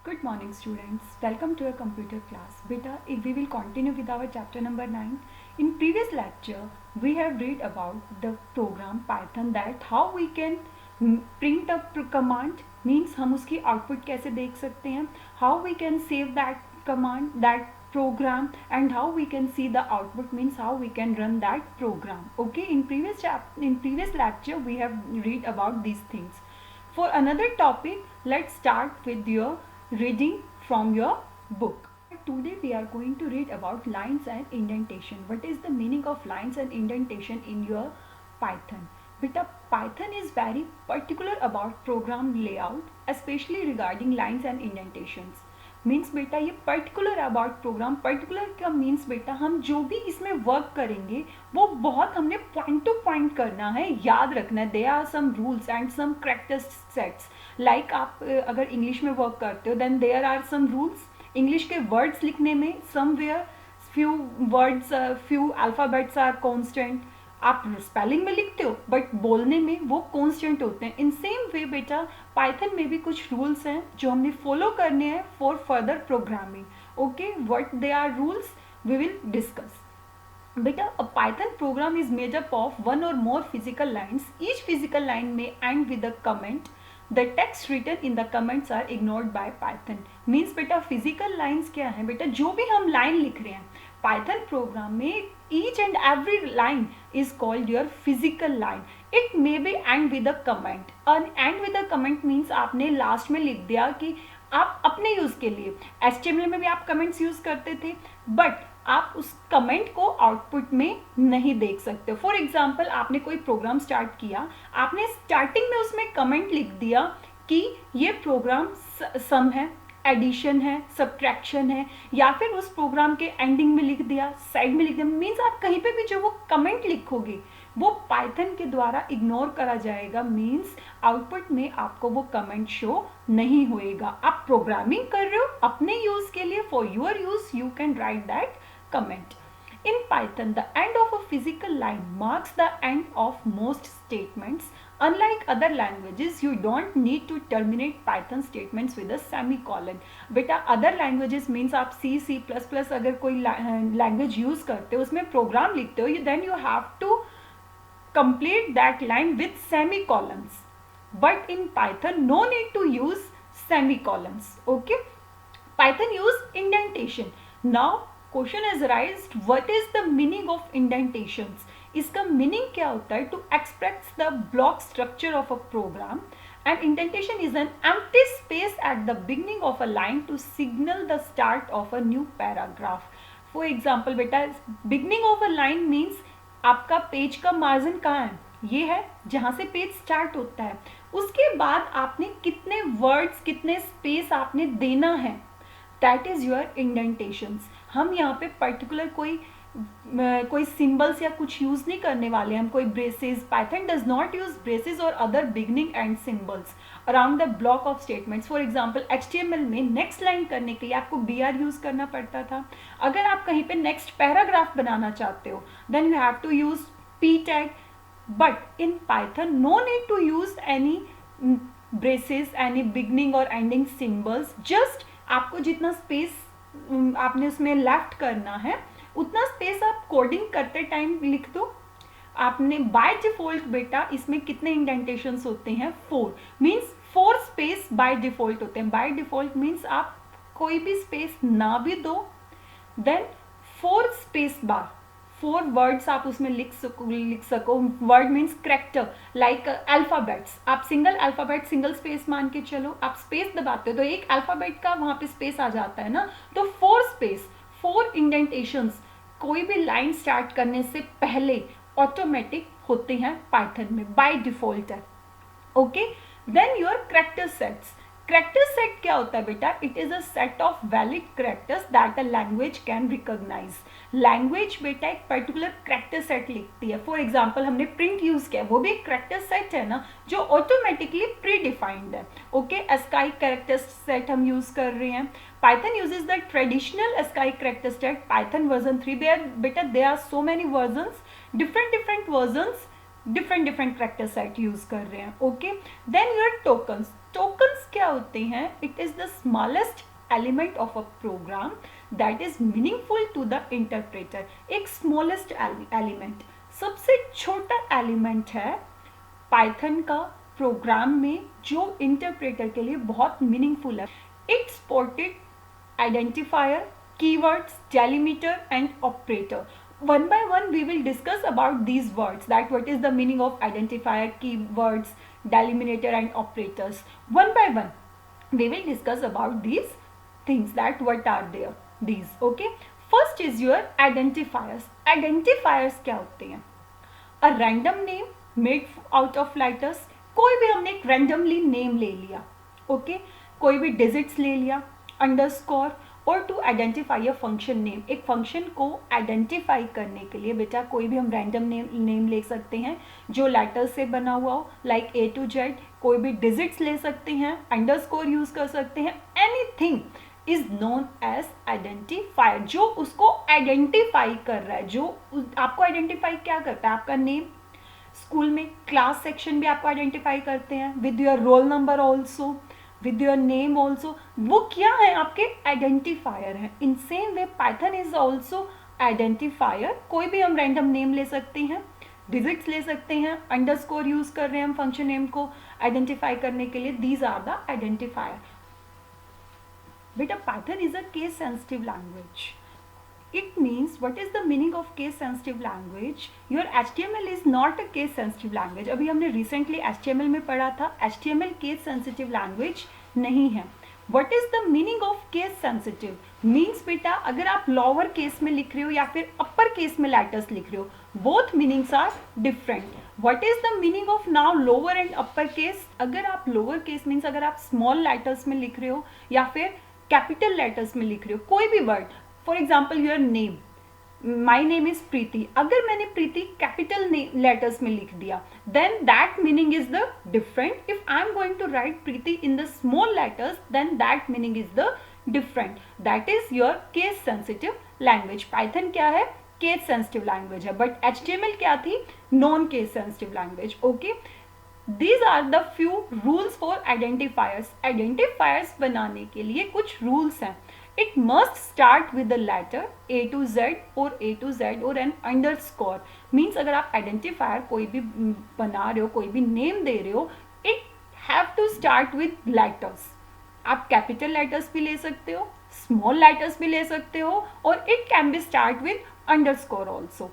Good morning students. Welcome to a computer class. Beta, if we will continue with our chapter number 9. In previous lecture, we have read about the program Python that how we can print a command means हम उसकी output कैसे देख सकते हैं, how we can save that command, that program, and how we can see the output means how we can run that program. Okay, in previous lecture we have read about these things. For another topic, let's start with your reading from your book. Today we are going to read about lines and indentation. What is the meaning of lines and indentation in your Python? Beta, Python is very particular about program layout, especially regarding lines and indentations. Means बेटा ये particular about programme, particular का means बेटा हम जो भी इसमें work करेंगे वो बहुत हमने पॉइंट टू पॉइंट करना है, याद रखना है. There are some rules and some character sets. Like आप अगर इंग्लिश में वर्क करते हो then there are some rules. English के वर्ड्स लिखने में somewhere few words, few alphabets are constant. आप स्पेलिंग में लिखते हो बट बोलने में वो कॉन्स्टेंट होते हैं. इन सेम वे बेटा पाइथन में भी कुछ रूल्स हैं जो हमने फॉलो करने हैं for further programming. Okay, what they are rules we will discuss. बेटा a Python program is made up of one or more physical lines. Each physical line में and with a comment. The text written in the comments are ignored by Python. Means बेटा physical lines क्या है बेटा, जो भी हम line लिख रहे हैं पाइथन प्रोग्राम में each and every line is called your physical line. It may be end with a comment. End with a comment means आपने लास्ट में लिख दिया कि आप अपने यूज़ के लिए. HTML में भी आप कमेंट्स यूज़ करते थे बट आप उस कमेंट को आउटपुट में नहीं देख सकते. फॉर एग्जाम्पल आपने कोई प्रोग्राम स्टार्ट किया, आपने स्टार्टिंग में उसमें कमेंट लिख दिया कि ये प्रोग्राम सम है, एडिशन है, सब्ट्रैक्शन है, या फिर उस प्रोग्राम के एंडिंग में लिख दिया, साइड में लिख दिया. मीन्स आप कहीं पे भी जो वो कमेंट लिखोगे वो पाइथन के द्वारा इग्नोर करा जाएगा. मीन्स आउटपुट में आपको वो कमेंट शो नहीं होएगा. आप प्रोग्रामिंग कर रहे हो अपने यूज के लिए, for your use you can write that comment. In Python, the end of a physical line marks the end of most statements. Unlike other languages, you don't need to terminate Python statements with a semicolon. बेटा other languages means आप C, C++ अगर कोई language use करते हो, उसमें program लिखते हो, then you have to complete that line with semicolons. But in Python, no need to use semicolons. Okay? Python use indentation. Now question is raised, what is the meaning of indentations. इसका meaning क्या होता है? To express the block structure of a program. And indentation is an empty space at the beginning of a line to signal the start of a new paragraph. For example बेटा beginning of a line means आपका page का margin कहाँ है? ये है जहाँ से page start होता है. उसके बाद आपने कितने वर्ड्स, कितने स्पेस आपने देना है, दैट इज योर इंडेंटेशंस. हम यहाँ पे पर्टिकुलर कोई सिंबल्स या कुछ यूज नहीं करने वाले. हम कोई braces, Python does not use braces or other beginning and symbols around the block of statements. For example HTML में नेक्स्ट लाइन करने के लिए आपको BR यूज करना पड़ता था. अगर आप कहीं पे नेक्स्ट पैराग्राफ बनाना चाहते हो then you have to use P tag. But in Python no need to use any braces, any beginning और एंडिंग सिंबल्स. जस्ट आपको जितना स्पेस आपने उसमें लेफ्ट करना है उतना स्पेस आप कोडिंग करते टाइम लिख दो. आपने बाय डिफॉल्ट बेटा इसमें कितने इंडेंटेशंस होते हैं? 4. मीन्स 4 स्पेस बाय डिफॉल्ट होते हैं. बाय डिफॉल्ट मीन्स आप कोई भी स्पेस ना भी दो देन 4 स्पेस बार, 4 वर्ड्स आप उसमें लिख सको. Word means character like alphabets. आप सिंगल अल्फाबेट सिंगल स्पेस मान के चलो, आप स्पेस दबाते हो तो एक अल्फाबेट का वहां पे स्पेस आ जाता है ना. तो 4 स्पेस, 4 इंडेंटेशंस कोई भी लाइन स्टार्ट करने से पहले ऑटोमेटिक होते हैं पाइथन में, बाय डिफॉल्ट है. Okay, then your character sets. Character set क्या होता है बेटा? It is a set of valid characters that a language can recognise. Language बेटा एक पर्टिकुलर करेक्टर सेट लिखती है. फॉर एग्जाम्पल हमने प्रिंट यूज किया, वो भी एक करेक्टर सेट है ना जो ऑटोमेटिकली प्री डिफाइंड है. ओके, ASCII करेक्टर सेट हम यूज कर रहे हैं. Python uses the traditional ASCII character set, Python version 3. There, beta, there are so many versions, different versions different different character set use कर रहे हैं. Okay, then your tokens. Tokens क्या होते हैं? It is the smallest element of a program that is meaningful to the interpreter. एक smallest element, सबसे छोटा element है पाइथन का प्रोग्राम में जो इंटरप्रेटर के लिए बहुत मीनिंगफुल है. It supported identifier, keywords, delimiter and operator. One by one we will discuss about these words, that what is the meaning of identifier, keywords, delimiter and operators. One by one we will discuss about these things, that what are there these. Okay, first is your identifiers. Identifiers क्या होते हैं? A random name made out of letters. कोई भी हमने एक randomly name ले लिया. Okay, कोई भी digits ले लिया, अंडरस्कोर, और to identify a function name. एक फंक्शन को आइडेंटिफाई करने के लिए बेटा कोई भी हम रैंडम नेम ले सकते हैं जो लेटर्स से बना हुआ हो, लाइक A to Z. कोई भी डिजिट्स ले सकते हैं, अंडरस्कोर यूज कर सकते हैं. Anything is known as identifier, जो उसको आइडेंटिफाई कर रहा है. जो आपको आइडेंटिफाई क्या करता है? आपका नेम. स्कूल में क्लास सेक्शन भी आपको आइडेंटिफाई करते हैं with your roll number also, with your name also. वो क्या है? आपके आइडेंटिफायर है. In same way Python is also identifier. कोई भी हम रैंडम नेम ले सकते हैं, डिजिट्स ले सकते हैं, अंडरस्कोर यूज कर रहे हैं हम फंक्शन नेम को आइडेंटिफाई करने के लिए. These are the identifier. बेटा Python is a case sensitive language. It means, what is the meaning of case sensitive language? Your HTML is not a case sensitive language. अभी हमने recently HTML में पढ़ा था, HTML case sensitive language नहीं है. What is the meaning of case sensitive? Means बेटा अगर आप lower case में लिख रहे हो या फिर upper case में letters लिख रहे हो, both meanings are different. What is the meaning of now lower and upper case? अगर आप lower case means अगर आप small letters में लिख रहे हो या फिर capital letters में लिख रहे हो कोई भी word. For example your name, my name is Preeti. अगर मैंने प्रीति कैपिटल लेटर्स में लिख दिया, then that meaning is the different. If I am going to write Preeti in the small letters, then that meaning is the different. That is your case sensitive language. Python क्या है? Case sensitive language है. But HTML क्या थी? Non case sensitive language. Okay, these are the few rules for identifiers. Identifiers बनाने के लिए कुछ rules हैं. It must start with the letter A to Z or A to Z or an underscore. Means अगर आप identifier कोई भी बना रहे हो, कोई भी name दे रहे हो, it have to start with letters. आप capital letters भी ले सकते हो, small letters भी ले सकते हो, और it can be start with underscore also.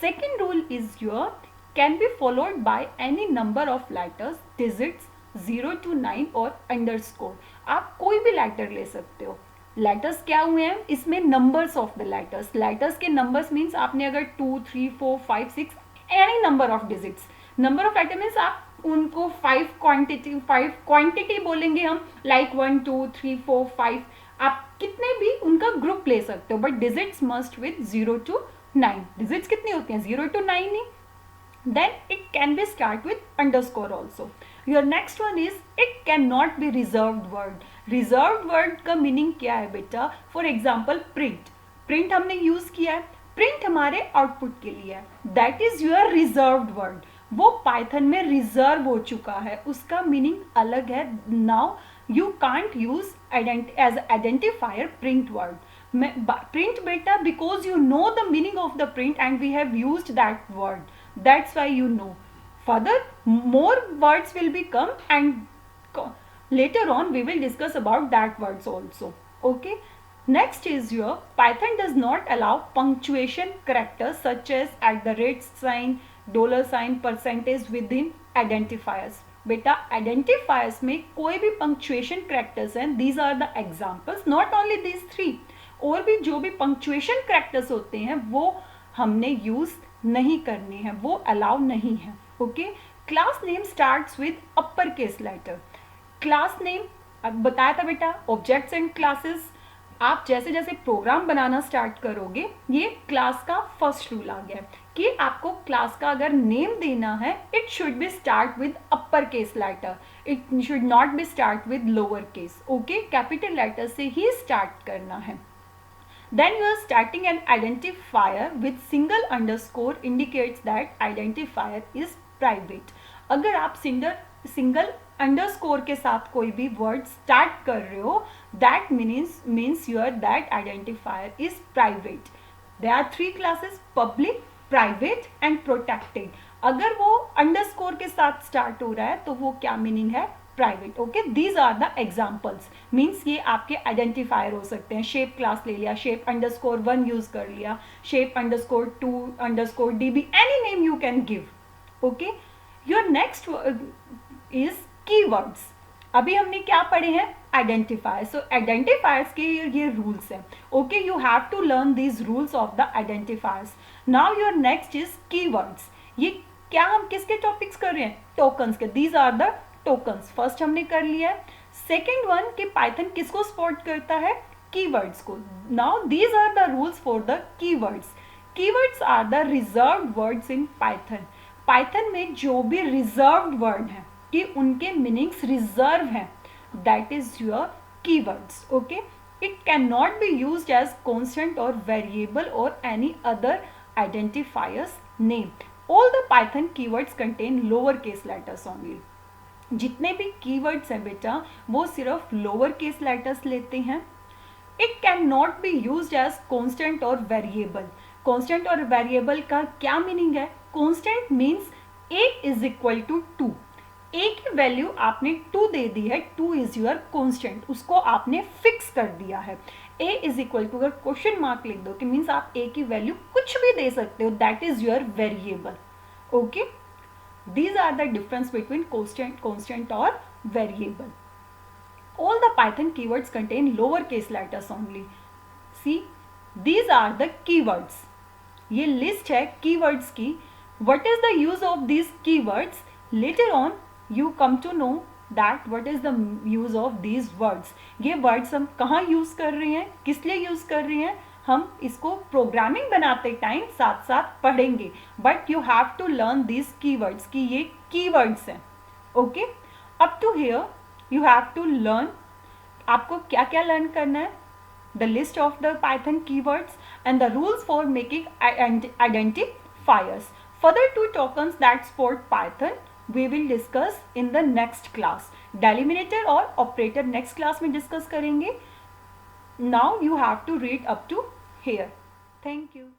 Second rule is your can be followed by any number of letters, digits 0 to 9 और underscore. आप कोई भी letter ले सकते हो. लेटर्स क्या हुए हैं? इसमें numbers of the letters. Letters के नंबर्स मीन्स आपने अगर 2, 3, 4, 5, 6 any number of digits. Number of letter means आप उनको 5 क्वांटिटी बोलेंगे हम, लाइक 1, 2, 3, 4, 5. आप कितने भी उनका ग्रुप ले सकते हो, but digits must with 0 to 9. Digits कितनी होती हैं? 0 to 9 he. Then it can be start with underscore also. Your next one is it cannot be reserved word. Reserved word का meaning क्या है बेटा? For example print. Print हमने use किया है. Print हमारे output के लिए है. That is your reserved word. वो Python में reserve हो चुका है. उसका meaning अलग है. Now you can't use as identifier print word. Print बेटा because you know the meaning of the print and we have used that word. That's why you know. Further, more words will be come and later on we will discuss about that words also. Okay. Next is your Python does not allow punctuation characters such as @ $sign, %, within identifiers. बेटा identifiers में कोई भी punctuation characters हैं. These are the examples. Not only these 3. और भी जो भी punctuation characters होते हैं वो हमने use नहीं करने हैं, वो अलाउ नहीं है. Okay, class name starts with upper case letter. Class name अब बताया था बेटा, ऑब्जेक्ट्स एंड क्लासेस. आप जैसे जैसे प्रोग्राम बनाना स्टार्ट करोगे, ये क्लास का फर्स्ट रूल आ गया कि आपको क्लास का अगर नेम देना है, it should be start with upper case letter. It should not be start with lower case. Okay, capital letter से ही स्टार्ट करना है. Then you are starting an identifier with single underscore indicates that identifier is private. अगर आप single underscore के साथ कोई भी वर्ड स्टार्ट कर रहे हो, that means your that identifier is private. There are 3 classes, public, private and protected. अगर वो अंडरस्कोर के साथ स्टार्ट हो रहा है तो वो क्या मीनिंग है, private. Okay, these are the examples, means ये आपके आइडेंटिफायर हो सकते हैं। शेप क्लास ले लिया, शेप अंडरस्कोर 1 यूज कर लिया, shape underscore 2 underscore db, any name you can give. Okay, your next is keywords. अभी हमने क्या पढ़े हैं, आइडेंटिफायर। सो आइडेंटिफायर्स के ये रूल्स हैं। Okay, you have to learn these rules of the identifiers. Now your next is keywords. ये क्या हम किसके टॉपिक्स कर रहे हैं, टोकन्स के। These are the tokens, first हमने कर लिया है। सेकेंड वन कि पाइथन किसको सपोर्ट करता है, कीवर्ड्स को। Now these are the rules for the keywords. Keywords are the reserved words in Python. Python में जो भी रिजर्व्ड वर्ड हैं कि उनके मीनिंग्स रिजर्व हैं, that is your keywords. Okay, it can not be used as constant और variable और any other identifiers name. All the Python keywords contain lower case letters only. जितने भी कीवर्ड्स हैं बेटा वो सिर्फ लोअर केस लेटर्स लेते हैं। It can not be used as constant और वेरिएबल। कांस्टेंट और वेरिएबल का क्या मीनिंग है, constant means a is equal to 2। a की वैल्यू आपने 2 दे दी है, 2 इज योर कांस्टेंट, उसको आपने फिक्स कर दिया है। a इज इक्वल टू, अगर क्वेश्चन मार्क लिख दो कि मीन्स आप a की वैल्यू कुछ भी दे सकते हो, that is your variable. Okay, these are the difference between constant or variable. All the Python keywords contain lowercase letters only. See, these are the keywords. ये list है keywords की. What is the use of these keywords? Later on you come to know that what is the use of these words. ये words हम कहाँ use कर रहे हैं, किस लिए use कर रहे हैं, हम इसको प्रोग्रामिंग बनाते टाइम साथ साथ पढ़ेंगे। But you have to learn this keywords कि ये कीवर्ड्स हैं। Okay, up to here you have to learn, आपको क्या क्या लर्न करना है, the list of the Python keywords and the rules for making identifiers. Further to tokens that support Python we will discuss in the next class. Delimiter और operator next class में discuss करेंगे. Now you have to read up to here. Thank you.